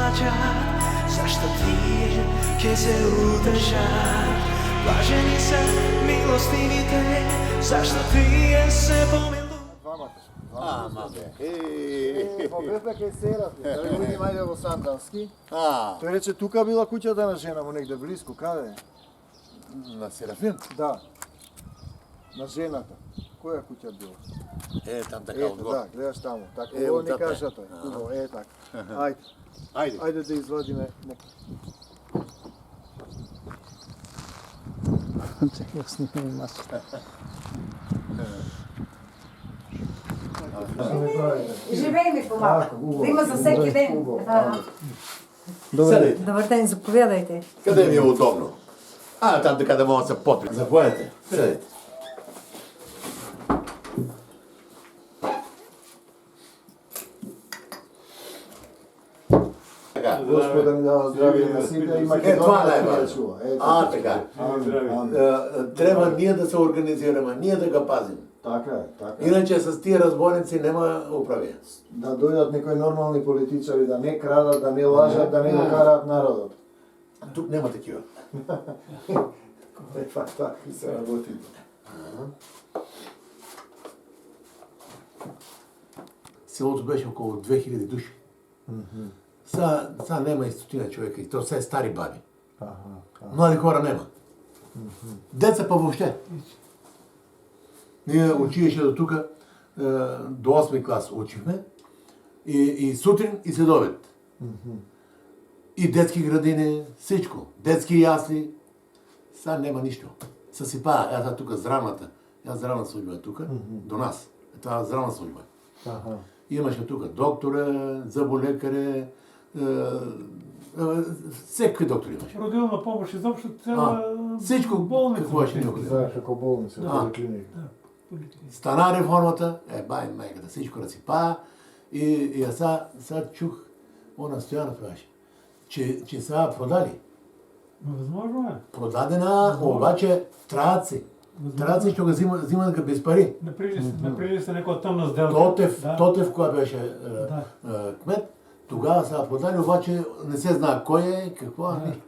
плачат, защо тие ке се утешат. Блажени са милостивите, защо тие се помилуват. Побевме кај Серат, да видим ајде во Сандански. Тој рече тука била куќата на жена му негде близко, каде? На Серафим? Да. На жената. Која куќа била? Там така Ето, одгоре. да, гледаш таму. Така, Е, ово ни отзад е. кажа тој. Убаво, така. Ајде. Ајде. Ајде да извадиме. Чекай, снимаме маска. Живееме помага. Да има за всеки ден. Седайте. Добър ден, заповядайте. Къде ми е удобно? Там така да мога да се подпи. Заповядайте. Седайте. Така. Господа ми дава здравие на сите и Това Македонија е да чува. така. Амин. Трябва ние да се организираме, ние да го пазим. Така е, така е. Иначе с тия разбойници нема управие. Да дојдат некои нормални политичари, да не крадат, да не лажат, да не го караат народот. Тук нема такива. Така и се работи. Селото беше около 2000 души. Сега нема и стотина човека, и то все е стари баби. Млади хора нема. Деца па въобще. Ние училище до тук, до 8 клас учихме, и сутрин, и следобед. И детски градини, всичко. Детски ясли. Сега нема нищо. Съсипа, аз тук здравната. Здравна служба е тук, до нас. Това здравна служба. Имаше тук доктора, зъболекаре, всеки доктори имаше. Родилна помощ, изобщо цяла Всичко, болница. какво ще необходимо. Знаеш како болница, клиника. Стана реформата, бай майката, всичко разсипа и сега чух, она Стоянов беше, че сега продали. Възможно е. Продадена, обаче траци. Траци ще го взимат без пари. Направили се някаква тъмна сделка. Тотев, кой беше кмет, тогава са продали, обаче не се знае кой е, какво, нищо.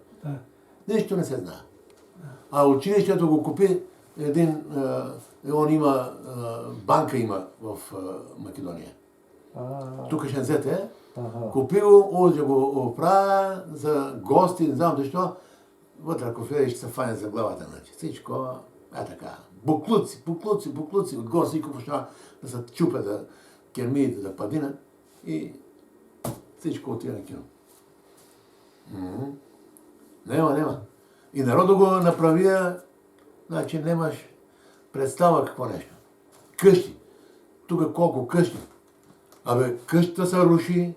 Нищо не се знае. А училището го купи един, он има, банка има в Македония. Тук Шензете, купи го, да го оправя за гости, не знам защо. Вътре, ако влезеш, ще се файне за главата. Значи. Всичко така. Буклуци, от гости, почна да се чупя да кермиите да падинат и всичко отида на кино. Нема. И народът го направия, значи нямаш представа какво нещо. Къщи. Тук колко къщи. Къщата се руши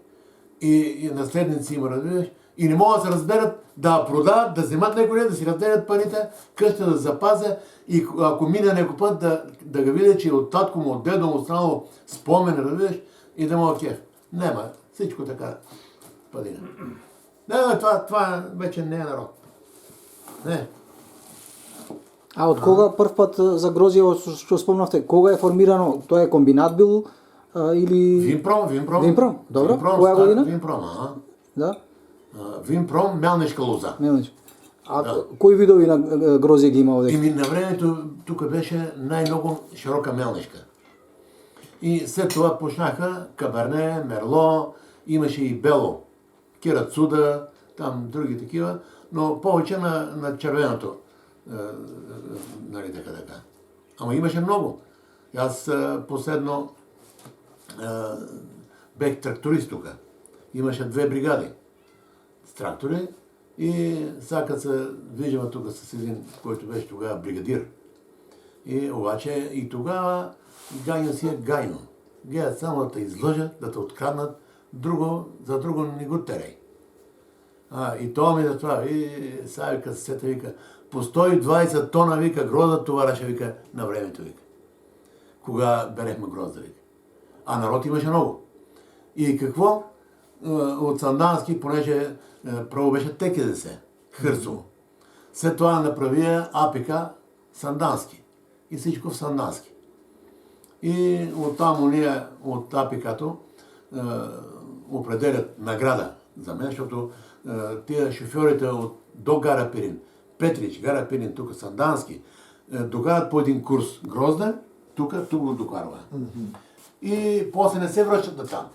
и наследници има, разбираш, и не могат да се разберат да продават, да вземат някой, да си разделят парите, къщата да запазя и ако мине някой път да го видя, че от татко му, от дедо му останало спомен, разбираш, и да му кеф. Нема. Всичко така падина. Това вече не е народ. Не. А от кога прв път за Грозиево, што спомнавте, кога е формирано? Тоа е комбинат бил или... Винпром. Добро. Која година? Винпром, Да. Винпром, мелнишка лоза. Кои видови на грозие ги има овде? На времето тук беше най-много широка мелнишка. И след това почнаха каберне, мерло, имаше и бело, керацуда, там други такива, но повече на червеното. Нали така. Ама имаше много. Аз последно бех тракторист тук. Имаше 2 бригади с трактори и сега като се виждаме тук с един, който беше тогава бригадир. И обаче и тогава гайно си е гайно. Гледат само да те излъжат, да те откраднат, за друго не го терей. И това ми за това. И сега вика, сета вика, по 120 тона, вика, грозда товараше, вика, на времето, вика. Кога берехме грозда, вика. А народ имаше много. И какво? От Сандански, понеже право беше ТКЗС, Хърцово. След това направия АПК Сандански. И всичко в Сандански. И оттам уния от АПК-то определят награда за мен, защото тия шофьорите до гара Пирин, Петрич, гара Пирин, тук Сандански, докарат по един курс Грозда, тук го докарва. И после не се връщат на там.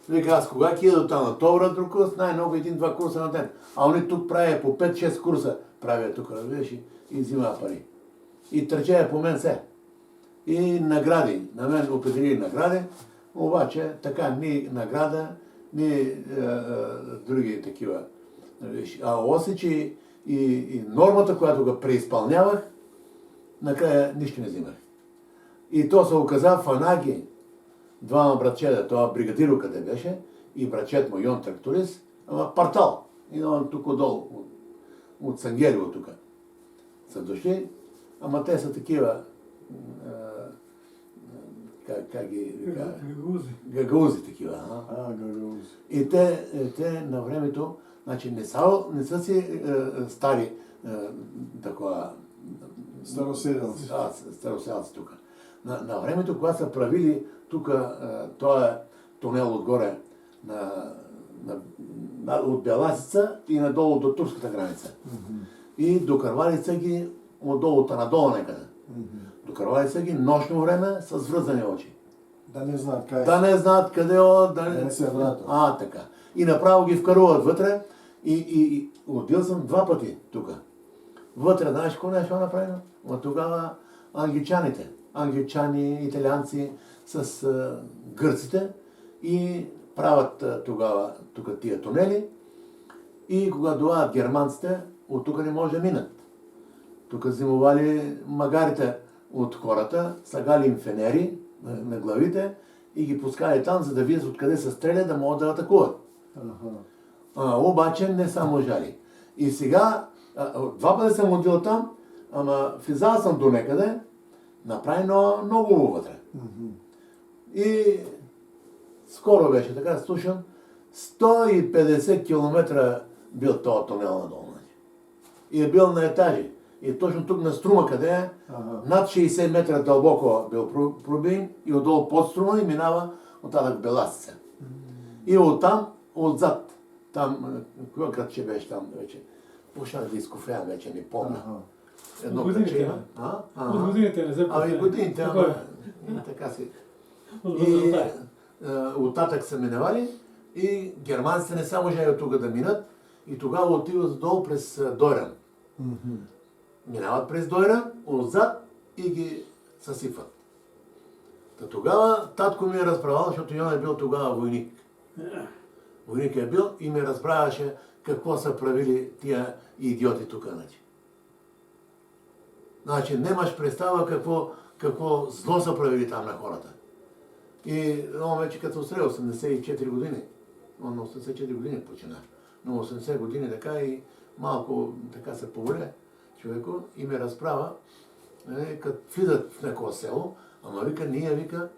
Вика, аз кога кида до там на това друг курс, най-много 1-2 курса на ден. А они тук правят по 5-6 курса, правят тук, разбираш, и взима пари. И търчея по мен се. И награди, на мен определили награди, обаче така ни награда, ни други такива. А осечи и нормата, която го преизпълнявах, накрая нищо не взимах. И то се оказа фанаги, двама братчета, това бригадиро къде беше, и братчет му Йон тракторист, ама партал. И он тук отдолу, от Сангелево тук. Са дошли, ама те са такива, как ги вика? Гагаузи такива. Гагаузи. И те на времето, значи не са си стари такова... Староселци. Староселци тук. На времето, когато са правили тук този тунел отгоре от Беласица и надолу до турската граница. И докарвали са ги отдолу, надолу некъде. Докарвали са ги нощно време с връзани очи. Да не знаят къде. Да не знаят къде да не се вратят. Така. И направо ги вкаруват вътре и отбил съм 2 пъти тук. Вътре, знаеш какво нещо направено? От тогава англичани, италианци с гърците и правят тогава тук тия тунели. И когато дойдат германците, от тук не може да минат. Тук взимували магарите от хората, слагали им фенери на главите и ги пускали там, за да видят откъде се стрелят, да могат да атакуват. Обаче не са можали. И сега, 2 пъти съм отил там, ама влизал съм до некъде, направи много вътре. И скоро беше така, слушам, 150 км бил този тунел надолу. И е бил на етажи. И точно тук на струма, къде е, над 60 метра дълбоко бил пробин и отдолу под струма и минава оттатък Беласица. И оттам, отзад, там, кой градче беше там вече? Пушах да изкофея вече, не помня. Едно градче има. От годините не се Ами годините, така си. И оттатък са минавали и германците не са можели от тук да минат и тогава отиват долу през Дойран. Минават през Дойран, отзад и ги съсипват. Тогава татко ми е разправал, защото Йон е бил тогава войник. Войник е бил и ми разправяше какво са правили тия идиоти тук. Значи нямаш представа какво зло са правили там на хората. И он вече като сред 84 години, он на 84 години почина, но 80 години така и малко така се поволе човеко и ме разправа, като влизат в някое село, ама вика, ние вика,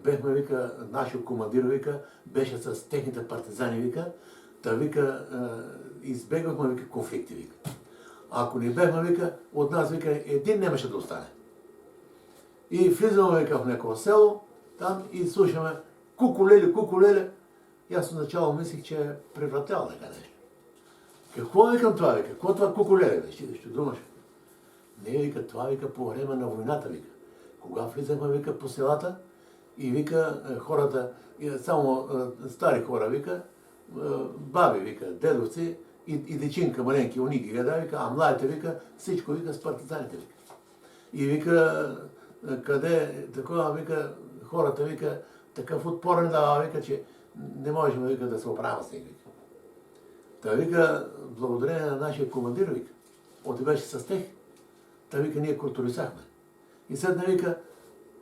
бехме вика, нашия командир вика, беше с техните партизани вика, та вика, избегвахме вика конфликти вика. Ако не бехме вика, от нас вика, един нямаше да остане. И влизаме вика в някое село, там и слушаме кукулеле. И аз начало мислих, че е превратял така нещо. Какво викам това, вика? Какво това кукулеле, бе? Ще думаш. Не, вика, това вика по време на войната, вика. Кога влизахме, вика, по селата и вика, хората, само стари хора, вика, баби, вика, дедовци и дечинка маленки, они ги гледа, вика, а младите, вика, всичко, вика, с партизаните, вика. И вика, къде, такова, вика, хората, вика, такъв отпор не дава, вика, че не можем, вика, да се оправя с них, вика. Та вика, благодарение на нашия командир, вика, оти беше с тех, та вика, ние културисахме. И седна, вика,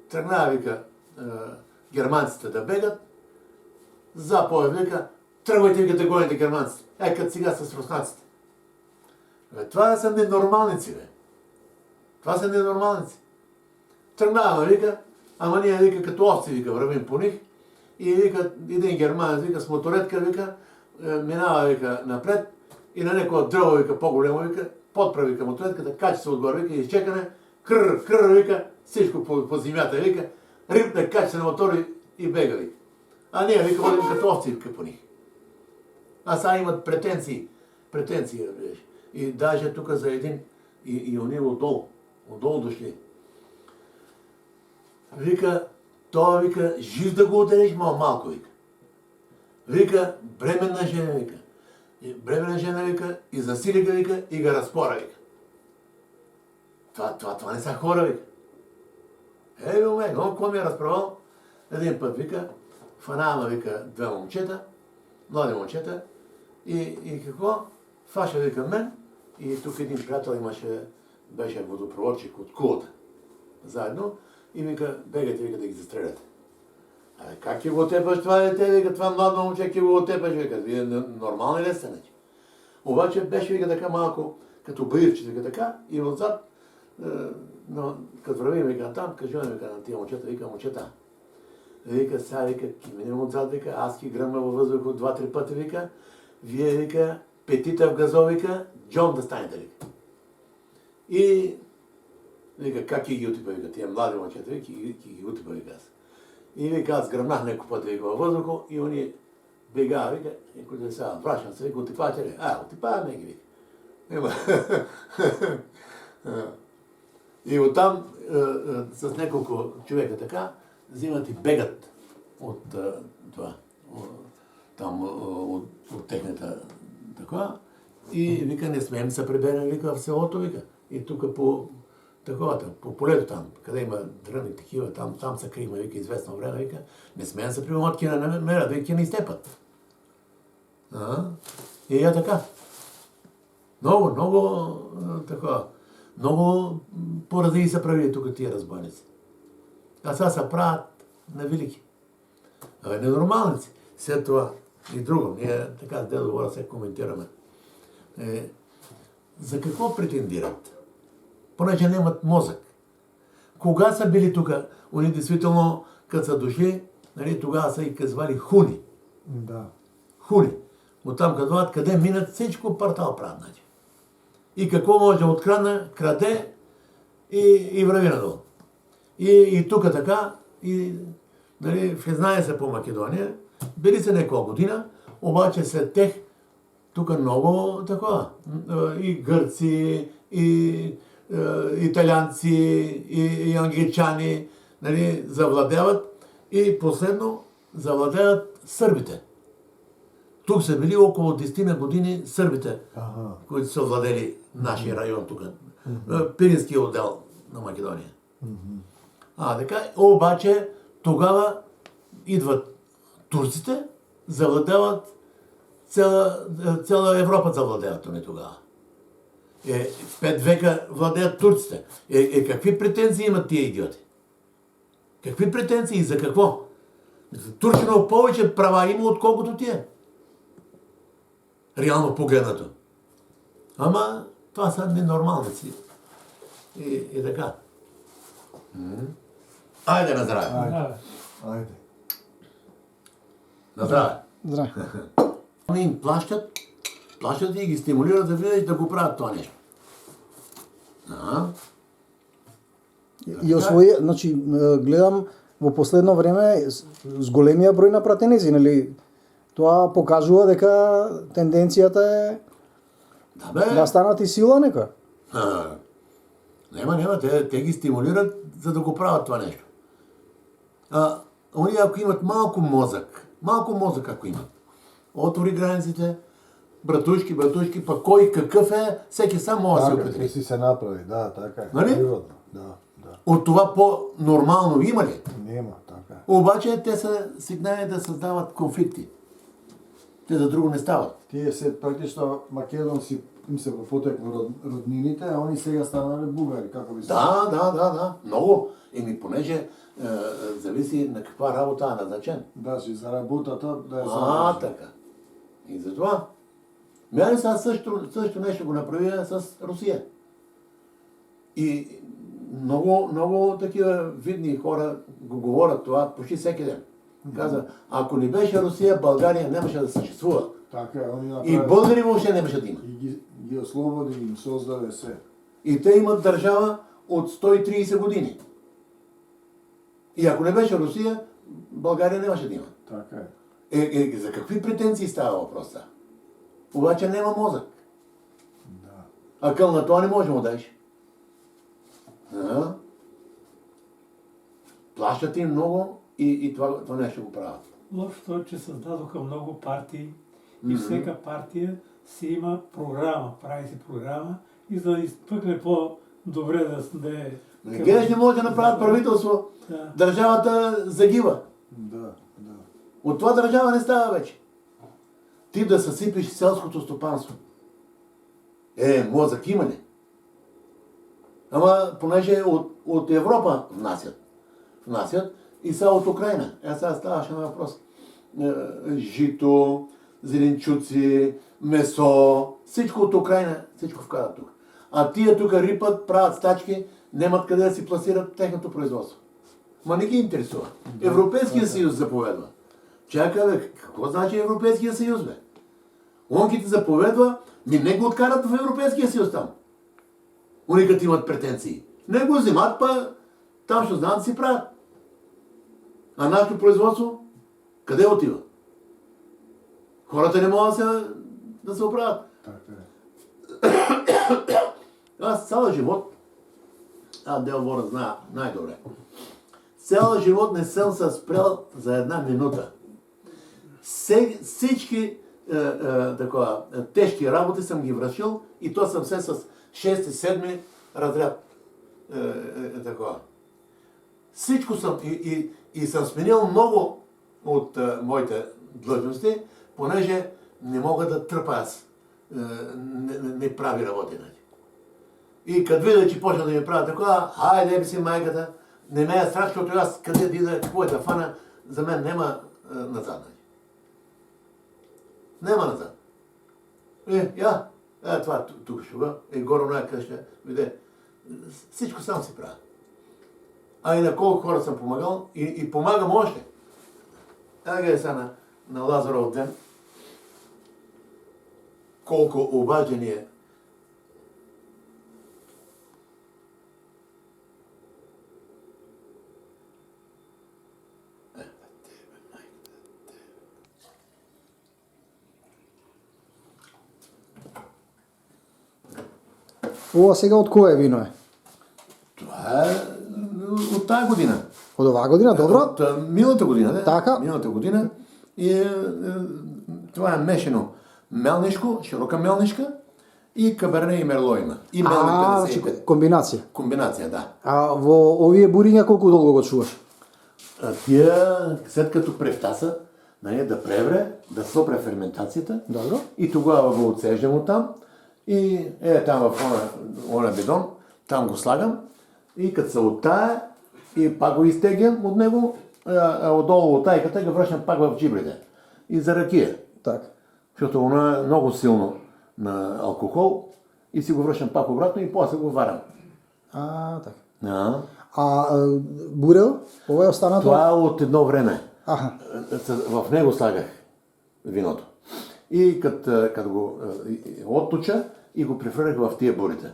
тръгнава, вика, германците да бегат, заповед, вика, тръгвайте, вика, да гоните германците. Като сега с руснаците. Това са ненормалници, бе. Това са ненормалници. Тръгнава, вика, ама ние, вика, като овци, вика, вървим по них и вика, един германец, вика, с моторетка, вика, минава, вика, напред и на някоя дръва, вика, по-голямо, вика, подправи, вика, моторетката, качи се отгоре, вика, изчекане, крър, вика, всичко по земята, вика, рипне, качи се на мотор и бега, вика. А ние, вика, водим като овци, вика, по них. А сега имат претенции. Претенции, разбираш. И даже тук за един, и они отдолу дошли. Вика, той вика, жив да го удариш, малко вика. Вика, бременна жена, вика. И бременна жена, вика, и засили ga, вика, и ga разпора, вика. Това не са хора, вика. Он какво ми е разправал? Един път, вика, фанама, вика, две момчета, млади момчета, и какво? Фаша, вика, мен, и тук един приятел беше водопроводчик от кулата. Заедно, и вика, бегайте, вика, да ги застреляте. Абе, как ќе го тепаш това дете, вика, това младо момче ќе го тепаш, вика, вие нормални ли сте, не? Обаче беше, вика, така малко, като баирче, вика, така, и отзад, но като вървим, вика, там, кажуваме, вика, на тия момчета, вика, момчета. Вика, сега, вика, ки минем отзад, вика, аз ки гръмна във въздуха 2-3 пъти, вика, вие, вика, петита в газо, вика, Джон да станете, вика. И, вика, как ги утипа, вика, тия млади момчета, вика, ги утипа, вика, аз. И вика, аз гръмнах няколко пъти, вика, във въздуха, и они бега, вика, и когато сега вращам се, вика, утипате ли? Утипаваме ги, вика. И оттам с няколко човека така, взимат и бегат от това, там от техната такова. И вика, не смеем се приберем, вика, в селото, вика. И тук по таковата, по полето там, къде има дръни такива, там се крихме, вика, известно време, вика, не смеем се приберем от кина намерят, вика, не изтепат. И е така. Много такова. Много поради са правили тук тия разбойници. А сега се правят на велики. Абе, ненормалници. След това и друго. Ние така с дедо говоря, се коментираме. За какво претендират? Понеже нямат мозък. Кога са били тук? Они действително, като са дошли, нали, тогава са и казвали хуни. Да. Хуни. Оттам къде минат, всичко партал правят. Значи. И какво може да открадне, краде и върви надолу. И тук така, и нали, влезнае се по Македония, били се няколко година, обаче след тех, тук много такова, и гърци, и италианци, и англичани, нали, завладяват, и последно завладяват сърбите. Тук са били около 10 години сърбите, които са владели нашия район тук. Пиринския отдел на Македония. Така, обаче тогава идват турците, завладяват цяла Европа завладяват они тогава. 5 века владеят турците. Какви претенции имат тия идиоти? Какви претенции и за какво? Турчино повече права има, отколкото тия. Реално погледнато. Ама това са ненормалници. И така. Айде на здраве. Айде. На здраве. Здраве. Они им плащат и ги стимулират да видят да го правят това нещо. И освои, значи, гледам во последно време с големия број на пратеници, нели? Тоа покажува дека тенденцијата е да станат и сила нека. Нема, те ги стимулират за да го правят това нещо. Они ако имат малко мозък ако имат, отвори границите, братушки, па кой какъв е, всеки сам може да се определи. Така, си се направи, да, така е. Нали? Природно, да. От това по-нормално има ли? Нема, така. Обаче те са сигнали да създават конфликти. Те за друго не стават. Тие се практично македонци им се потекло роднините, а они сега станали бугари, како би се... Да. Много. Понеже зависи на каква работа е назначен. Да, си за работата да е за... Така. И затова. Мене сега също нещо го направи с Русия. И много такива видни хора го говорят това почти всеки ден. Каза, ако не беше Русия, България нямаше да съществува. Така е, они направи... И българи въобще нямаше да има. И ги ослободи, им создаде се. И те имат държава от 130 години. И ако не беше Русия, България нямаше да има. Така е. За какви претенции става въпроса? обаче няма мозък. А къл на това не може да му дадеш. Плащат им много и това нещо го правят. Лошото е, че създадоха много партии и всяка партия си има програма, прави си програма и за да изпъкне по-добре да е... Геш не може да направят правителство. Държавата загива. Да. От това държава не става вече. Ти да съсипиш селското стопанство. Мозък има ли? Ама понеже от Европа внасят и са от Украина. Сега ставаше на въпрос. Жито, зеленчуци, месо, всичко от Украина, всичко вкарат тук. А тия тук рипат, правят стачки, нямат къде да си пласират техното производство. Ма не ги интересува. Европейския съюз заповедва. Чакай, бе, какво значи Европейския съюз, бе? Онките заповедва, не го откарат в Европейския съюз там. Они като имат претенции. Не го взимат, па там ще знаят да си правят. А нашето производство, къде отива? Хората не могат да се оправят. Аз цял живот, Делбора знае най-добре, цял живот не съм се спрял за една минута. Всички тежки работи съм ги вършил и то съм се с 6-7 разряд. Всичко съм и съм сменил много от моите длъжности, понеже не мога да тръпа аз не прави работи. И като видя, че почна да ми прави такова, хайде би си майката, не ме е страх, защото аз къде да ида, какво е да фана, за мен няма назад. Нема назад. Това тук ще го, горе на къща, виде. Всичко сам си правя. А и на колко хора съм помагал и помагам още. Гледай сега на Лазаров ден. Колко обаждани е. Ова сега од кое вино е? Това е от тази година. Од оваа година, добро? От миналата година, да? Така. Миналата година. И това е мешано мелнишко, широка мелнишка и каберне и мерло има. И мелни 55. Комбинација. Комбинация, да. А во овие буриња колку долго го чуваш? Тия, след като превтаса, да превре, да сопре ферментацията. Добро. И тогава го отсеждам оттам. И там в оня бидон, там го слагам. И като се оттая, и пак го изтеглям от него, отдолу от тайката, го връщам пак в джибрите. И за ракия. Така. Защото оно е много силно на алкохол. И си го връщам пак обратно и после го варям. Така. Бурел? Ова е останато? Това е от едно време. Аха. В него слагах виното. И като го отточа и го префръх в тия бурите.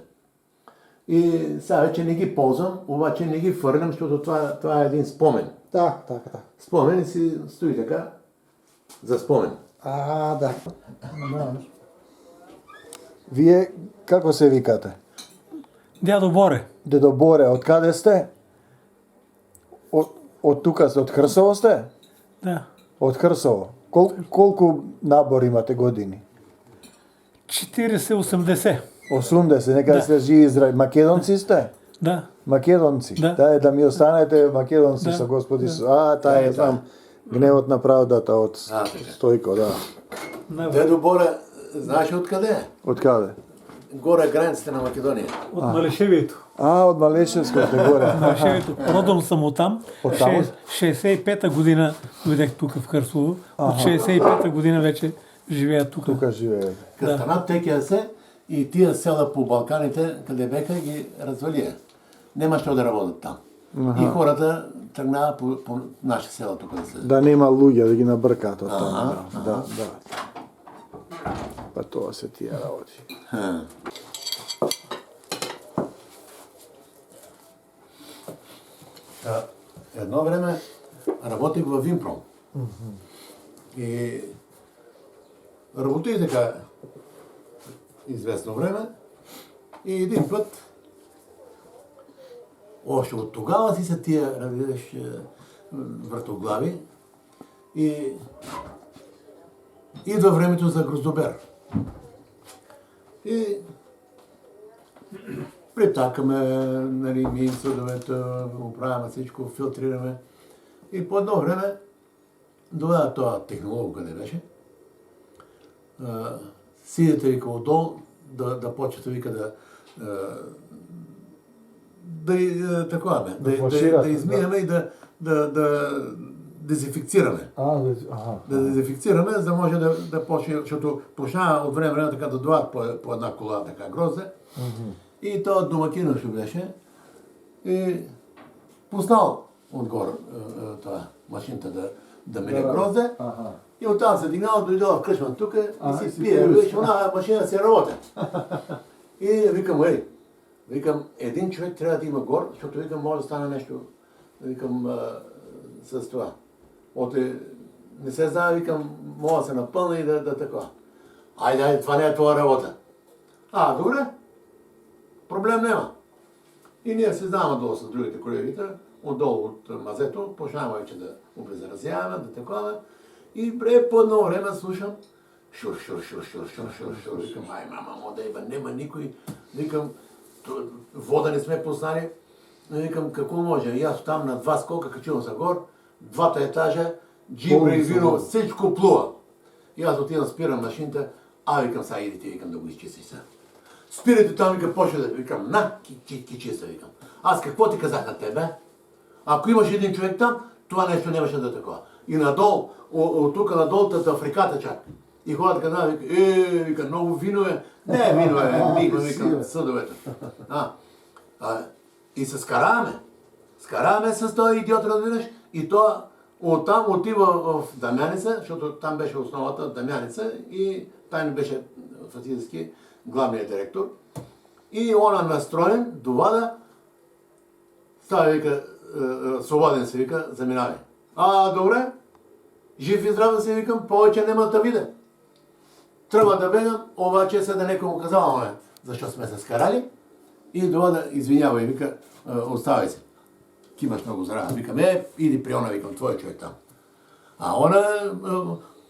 И сега вече не ги ползвам, обаче не ги фърлям, защото това е един спомен. Така. Спомен и си стои така за спомен. Да. Вие како се викате? Дядо Боре. Дедо Боре, од каде сте? Од тука сте, од Хрсово сте? Да. Од Хрсово. Колку набор имате години? 40-80. 80, нека сте живи здрави. Македонци сте? Да. Македонци? Да. Да ми останете македонци со Господи Исус. Таа е знам. Гневот на правдата од Стојко, да. Дедо Боре, знаеш откъде е? Од каде? Горе границите на Македония. От Малешевието. Од Малешевското горе. Малешевието. Родом съм оттам. Оттам? 65-та година дойдех тук в Хърсово. От 65-та година вече живея тук. Тука живее. Като станат текия се и тия села по Балканите, къде беха, ги развалия. Нема що да работят там. И хората тръгнава по наши села тук да се... Да нема луѓе да ги набркаат од таму. Да. Па тоа се тие работи. Едно време работих във Винпром. И работих така известно време. И един път, още от тогава си са тия, разбираш, вратоглави. И идва времето за гроздобер. И притакаме, нали, мием съдовете, оправяме всичко, филтрираме. И по едно време доведа този технолог, къде беше. Сидите, вика, отдолу, да почвате, вика, да измиеме и да дезинфекцираме. Да дезинфекцираме, за да може да почне, защото почна от време на така да дойдат по една кола така грозде. И този домакин ще беше и пуснал отгоре това машината да мине грозде. И оттам се дигнал, дойдел в кръчма тук и си пие. Виж, она машина си работи. И викам, един човек трябва да има гор, защото викам, може да стане нещо, викам, с това. Не се знае, викам, мога да се напълна и да такова. Айде, това не е това работа. Добре. Проблем няма. И ние се знаме долу с другите колегите, отдолу от мазето, почнаваме вече да обезразяваме, да такова. И по едно време слушам шур. Викам, мамо, нема никой. Викам, вода не сме познали. Викам, какво може? И аз там на 2 скока качувам за гор, 2 етажа, джибра и вино, всичко плува. И аз отивам, спирам машината, викам, сега идите, викам, да го изчистиш сега. Спирайте там, викам, почва да викам, ки чиста, викам. Аз какво ти казах на тебе? Ако имаш един човек там, това нещо нямаше да такова. И надолу, от тук надолу, в реката чак. И хората казват, вика, много вино е. Не, вино е, викам, съдовете. И се скараваме. Скараваме с този идиот, разбираш, и то оттам отива в Дамяница, защото там беше основата Дамяница и там беше фактически главният директор. И он настроен, довада, става, вика, свободен се, вика, заминавай. Добре, жив и здрав да се викам, повече нема да видя. Трябва да бегам, обаче се да некому казваме, защо сме се скарали. И довада, извинявай, вика, оставай се. Кимаш много здраве. Викам, иди при она, викам, твой човек там. Она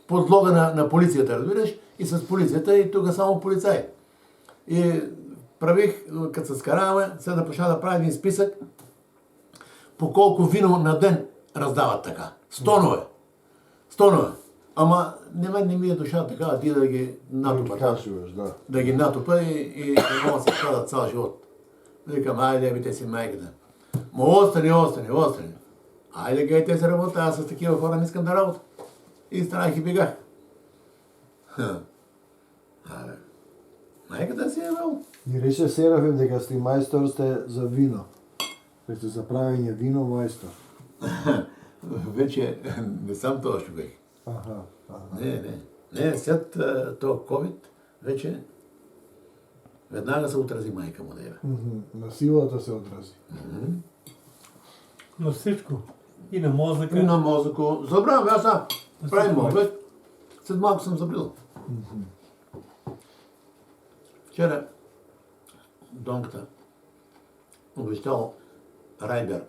подлога на полицията, разбираш, и с полицията, и тук само полицай. И правих, като се скараваме, сега да почна да правя един списък, по колко вино на ден раздават така. 100 тонове. Ама не ми е душа така, ти да ги натопа. Да ги натопа и да могат да се крадат цял живот. Викам, айде, те си майката. Остани. Айде, гейте се работа, аз с такива хора не искам да работя. И станах и бегах. Майката си е вел. И рече Серафим дека сте мајстор сте за вино. Сте за правење вино мајстор. Вече не съм този човек. Не, след този COVID, вече веднага се отрази майка му дева. На силата се отрази. Но всичко. И на мозъка. И на мозъка. Забравям, аз правим обед. След малко съм забрил. Вчера Донката обещал Райбер,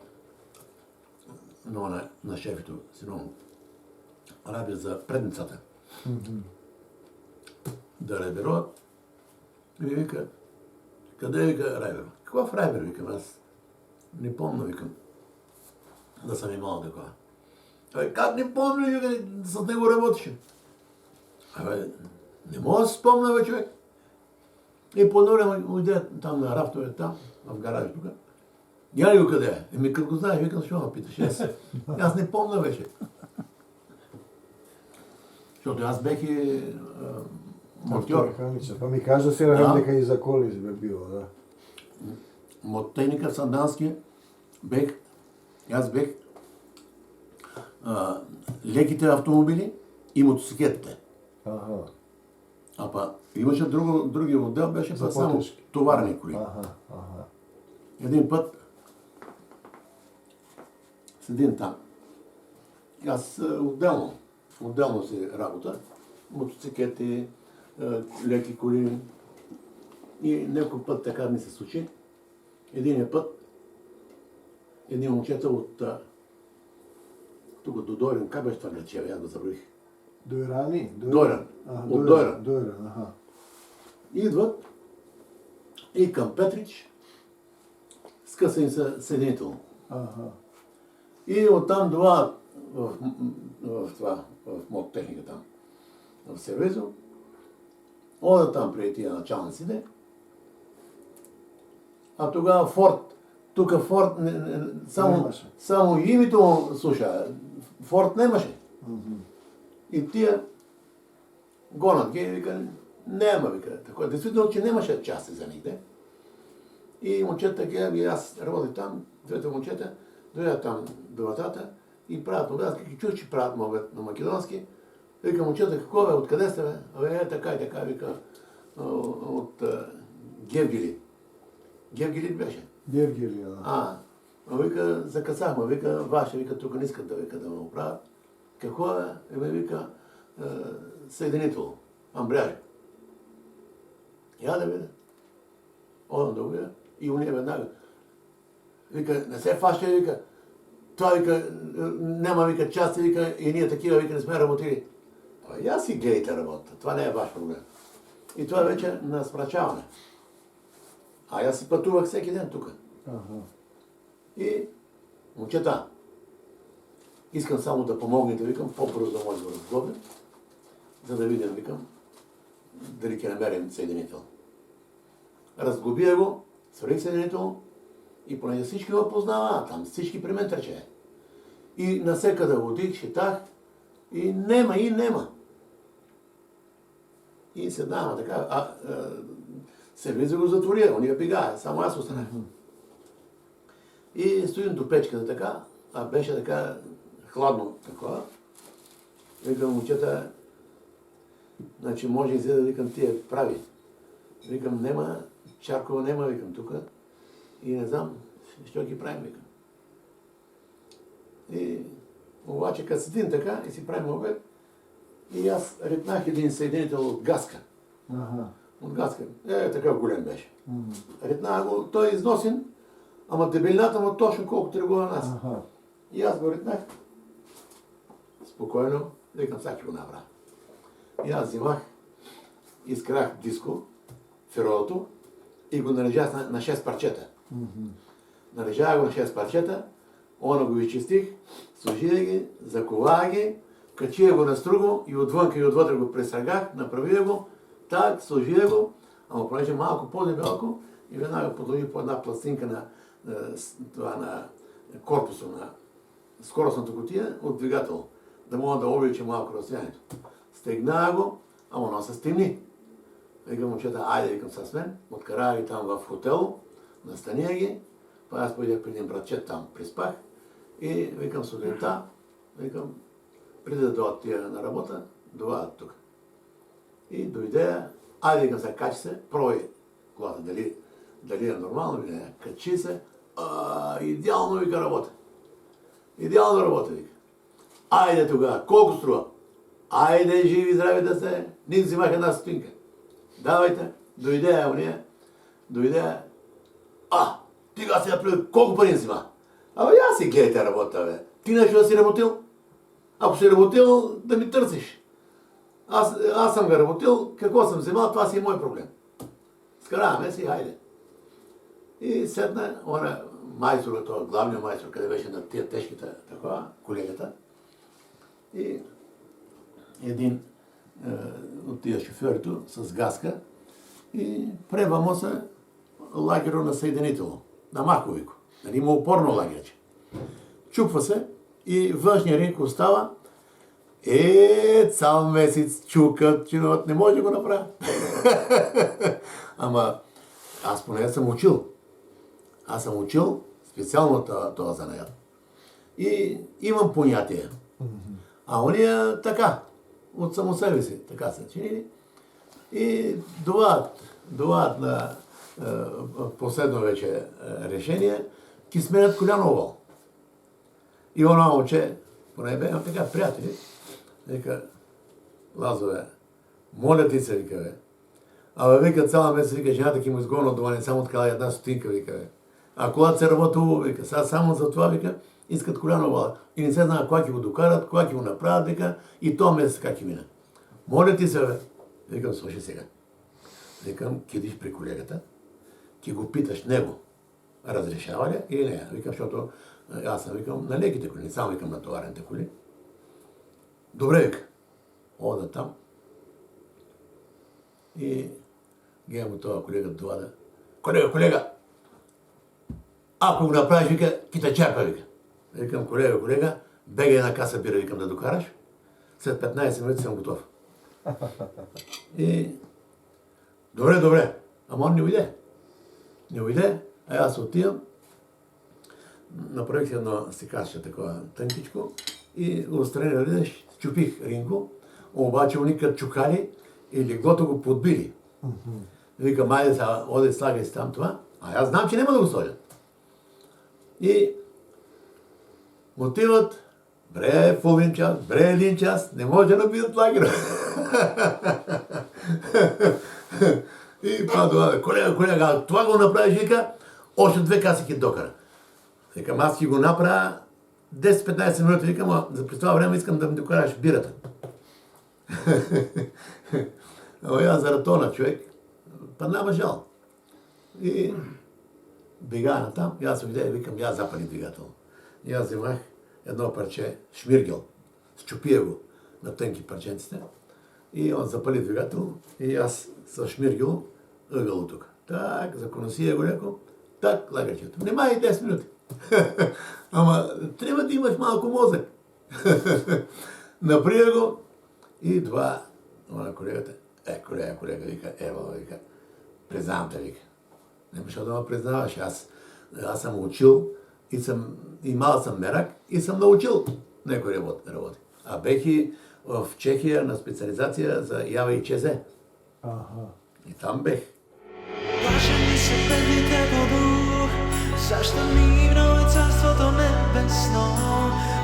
на шефито, сином Райбер за предницата. Да райберуват. И вика, къде вика Райбер? Какво в Райбер, викам аз? Не помня, викам, да съм имал такова. Как не помня, вика, с него работеше? Не мога да се спомня, бе, човек. И по едно време отиде там на рафтове, там, в гаража тук. Я ли го къде е? Като го знаеш, викам, защо ме питаш? Аз не помня вече. Защото аз бех и монтьор. Па ми кажа Серафим дека и за коли бе било, да. Мотейника Сандански аз бех леките автомобили и мотоциклетите. Па имаше други отдел, беше па само товарни коли. Един път седим там. Аз отделно си работа. Мотоциклети, леки коли, И някой път така ми се случи. Единия път, едни момчета от тук до Дойран, как беше това градче, аз го забравих. Дойрани? Дойран. От Дойран. Дойран, аха. Идват и към Петрич, скъсани са съединително. Аха. И оттам това в мототехника там, в сервизо, ода там при тия началниците, а тогава Форд, тук Форд, само името му слуша, Форд нямаше. И тия гонат ги, вика, няма, вика, такова. Действително, че нямаше части за них, И момчета ги, аз работих там, двете момчета, дойдат там до вратата и правят мобилски, и чух, че правят на македонски. Вика, момчета, какво бе, откъде сте, бе? Абе, така и така, вика, от Гевгели. Гевгели беше? Гевгели, да. Вика, закъсахме, вика, ваше, вика, тук не искат да ме оправят. Какво е? Вика, съединително, амбряж. Я да видя. Одам да го видя и уния веднага. Вика, не се фаща, вика, това, вика, няма, вика, части, вика, и ние такива, вика, не сме работили. Я си гледайте работа, това не е ваш проблем. И това вече на спрачаване. Аз си пътувах всеки ден тук. И, момчета, искам само да помогнете, викам, по-бързо да може да разглобим, за да видим, викам, дали ќе намерим съединител. Разглобия го, сварих съединител и понеже всички го познава, там всички при мен тече. И насекъде водих, шитах и нема. И седнава така, сервиза го затворя, он я бегае, само аз останах. И стоим до печката така, а беше така хладно такова. Викам, момчета, значи може и да викам, тия прави. Викам, нема, Чаркова нема, викам, тук. И не знам, що ги правим, викам. И обаче, като седим така и си правим обед, и аз ритнах един съединител от Гаска. От Гаска. Такъв голем беше. Ритнах го, той е износен, ама дебелината му точно колкото е на нас. И аз го ритнах. Спокойно, викам, сега ще го направя. И аз взимах, изкарах диско, феролото и го нарежах на 6 парчета. Нарежах го на 6 парчета, она го изчистих, сложих ги, заковах ги, качия го на струго и отвънка и отвътре го пресрагах, направих го, так, сложих го, ама понеже малко по-дебелко и веднага подложих по една пластинка на корпуса на скоростната кутия от двигател, да мога да увелича малко разстоянието. Стегна го, ама оно се стемни. Викам, момчета, айде, викам с мен, откарах ги там в хотел, настания ги, аз пойдях при един братчет там, приспах и викам сутринта, викам, преди да дойдат тия на работа, довадат тук. И дойде, айде, викам се, качи се, пробай колата, дали е нормално или не, качи се, идеално, вика, работа. Идеално работа, вика. Айде тогава, колко струва? Айде, живи, здрави да се, ние взимах една стотинка. Давайте, дойде, тига си направи, колко пари взима? Абе, я си гледайте работа, бе. Ти нещо да си работил? Ако си работил, да ми търсиш. Аз съм го работил, какво съм взимал, това си е мой проблем. Скараваме си, хайде. И седна, она майстора, това главният майстор, къде беше на тия тежките, такова, колегата. И един от тия шофьорите с Гаска и пребамо се лагеро на съединително, на Маковико. Нали има опорно лагерче. Чупва се и външния ринг остава. Цял месец чукат, чинуват, не може да го направя. Ама аз поне съм учил. Аз съм учил специално това занаят. И имам понятие. А уния така, от само себе си, така са чинили. И довадат на последно вече решение, ки сменят коляно овал. И оно момче, поне бе, така приятели, вика, Лазове, моля ти се, вика, бе, Абе, вика, цяла месец, вика, жената ќе му изгонат дома, не само така една стотинка, вика, бе. А колата се работи убаво, вика, сега само за това, вика, искат коля нова. И не се знае кога ќе го докарат, кога ќе го направят, вика, и тоа месец как ќе мине. Моля ти се, бе. Викам, слушай сега. Викам, ќе идиш при колегата, ќе го питаш него, разрешава ли или не. Викам, защото аз съм, викам, на леките коли, не само викам на товарените коли. Добре, вика. Ода там. И гледам това колега доада. Колега! Ако го направиш, вика, ки те чапа, вика. Викам, колега, бегай една каса бира, викам, да докараш. След 15 минути съм готов. И... Добре. Ама он не уйде. А аз отивам. Направих едно стекашче такова тънкичко и отстрани да видиш, чупих ринко, обаче они като чукали и леглото го подбили. Викам, айде сега, оде слагай си там това. А аз знам, че няма да го сложат. И отиват, половин час, един час, не може да набият лагера. И това, колега, това го направиш, вика, още 2 каси ки докара. Викам, аз ки го направя 10-15 минути, викам, а за през това време искам да ми докараш бирата. Ама аз заради тона човек, па няма жал. И бега натам, и аз видя и викам, аз запали двигател. И аз вземах едно парче шмиргел, счупия го на тънки парченците, и он запали двигател, и аз с шмиргел ъгъл тук. Так, законосия го леко, так, лагерчето. Нема и 10 минути. Ама трябва да имаш малко мозък. Наприя го и това, на колегата, колега, вика, вика, признавам те, вика. Не защо да ме признаваш, аз съм учил и мал съм мерак и съм научил някой работи. А бех и в Чехия на специализация за Ява и Чезе. И там бех. Блажени са бедните по дух, защо мирно е царството небесно.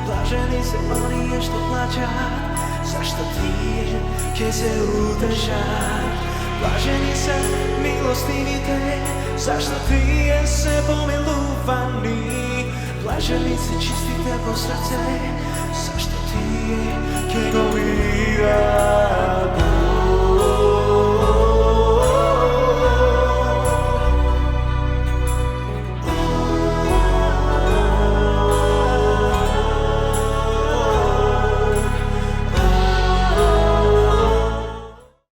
Блажени са ония, що плачат, защо тие ке се утешат. Блажени са милостивите, защо тие се помилувани. Блажени са чистите по сърце, защо тие ке го видят.